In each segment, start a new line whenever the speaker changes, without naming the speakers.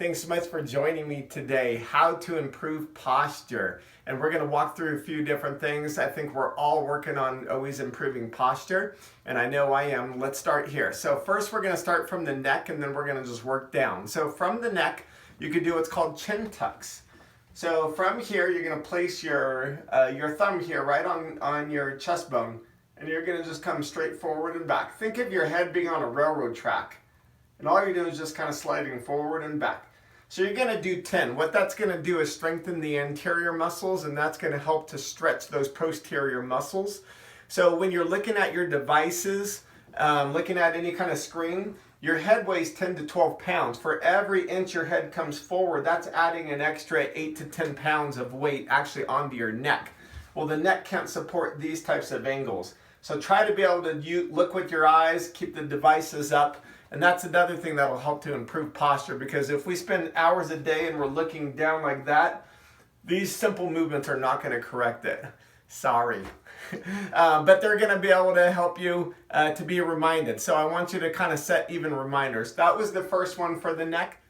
thanks so much for joining me today. How to improve posture. And we're going to walk through a few different things. I think we're all working on always improving posture, and I know I am. Let's start here. So first we're going to start from the neck, and then we're going to just work down. So from the neck, you could do what's called chin tucks. So from here, you're going to place your thumb here right on your chest bone, and you're going to just come straight forward and back. Think of your head being on a railroad track. And all you're doing is just kind of sliding forward and back. So you're going to do 10. What that's going to do is strengthen the anterior muscles, and that's going to help to stretch those posterior muscles. So when you're looking at your devices, looking at any kind of screen, your head weighs 10 to 12 pounds. For every inch your head comes forward, that's adding an extra 8 to 10 pounds of weight actually onto your neck. Well, the neck can't support these types of angles. So try to be able to look with your eyes, keep the devices up. And that's another thing that will help to improve posture, because if we spend hours a day and we're looking down like that, these simple movements are not going to correct it. Sorry. But they're going to be able to help you to be reminded. So I want you to kind of set even reminders. That was the first one for the neck.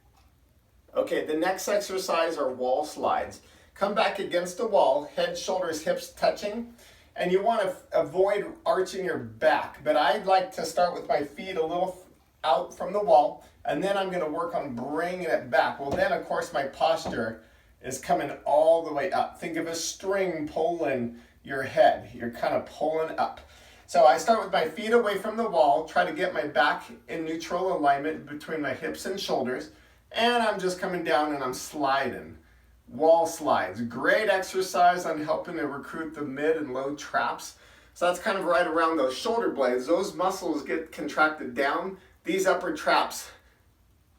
Okay, the next exercise are wall slides. Come back against the wall, head, shoulders, hips touching. And you want to avoid arching your back. But I'd like to start with my feet a little out from the wall, and then I'm going to work on bringing it back. Well, then of course my posture is coming all the way up. Think of a string pulling your head. You're kind of pulling up. So I start with my feet away from the wall, try to get my back in neutral alignment between my hips and shoulders, and I'm just coming down and I'm sliding. Wall slides, great exercise on helping to recruit the mid and low traps. So that's kind of right around those shoulder blades. Those muscles get contracted down. These upper traps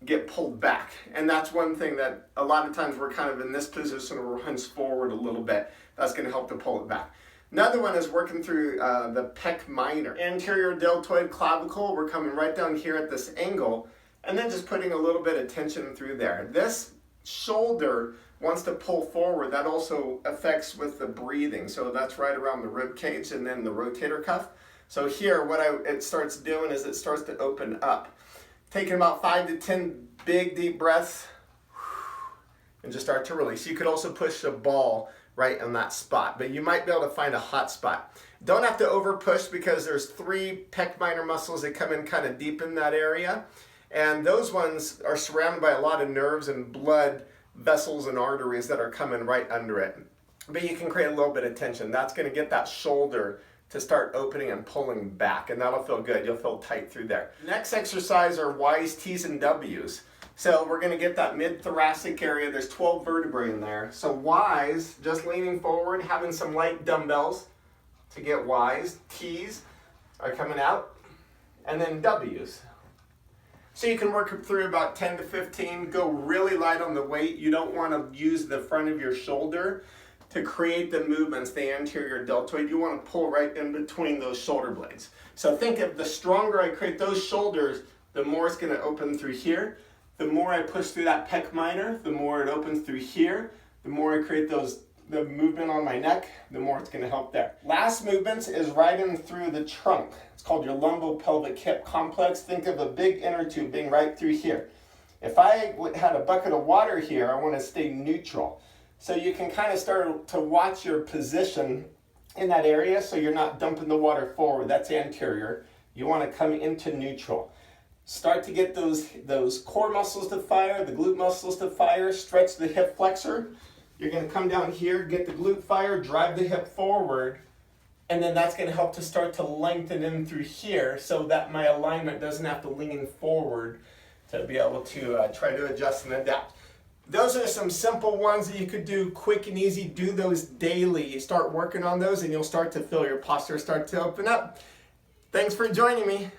get pulled back. And that's one thing that a lot of times we're kind of in this position where we're hunched forward a little bit. That's going to help to pull it back. Another one is working through the pec minor. Anterior deltoid clavicle, we're coming right down here at this angle, and then just putting a little bit of tension through there. This shoulder wants to pull forward. That also affects with the breathing. So that's right around the rib cage and then the rotator cuff. So here, what it starts doing is it starts to open up. Taking about 5 to 10 big deep breaths and just start to release. You could also push the ball right on that spot, but you might be able to find a hot spot. Don't have to over push, because there's 3 pec minor muscles that come in kind of deep in that area. And those ones are surrounded by a lot of nerves and blood vessels and arteries that are coming right under it. But you can create a little bit of tension. That's going to get that shoulder to start opening and pulling back, and that'll feel good. You'll feel tight through there. Next exercise are Y's, T's, and W's. So we're going to get that mid-thoracic area. There's 12 vertebrae in there. So Y's, just leaning forward, having some light dumbbells to get Y's. T's are coming out, and then W's. So you can work through about 10 to 15. Go really light on the weight. You don't want to use the front of your shoulder to create the movements, the anterior deltoid. You want to pull right in between those shoulder blades. So think of the stronger I create those shoulders, the more it's going to open through here. The more I push through that pec minor, the more it opens through here. The more I create the movement on my neck, the more it's going to help there. Last movements is right in through the trunk. It's called your lumbopelvic hip complex. Think of a big inner tube being right through here. If I had a bucket of water here, I want to stay neutral. So you can kind of start to watch your position in that area so you're not dumping the water forward. That's anterior. You want to come into neutral. Start to get those core muscles to fire, the glute muscles to fire, stretch the hip flexor. You're going to come down here, get the glute fire, drive the hip forward, and then that's going to help to start to lengthen in through here so that my alignment doesn't have to lean forward to be able to try to adjust and adapt. Those are some simple ones that you could do quick and easy. Do those daily. You start working on those and you'll start to feel your posture start to open up. Thanks for joining me.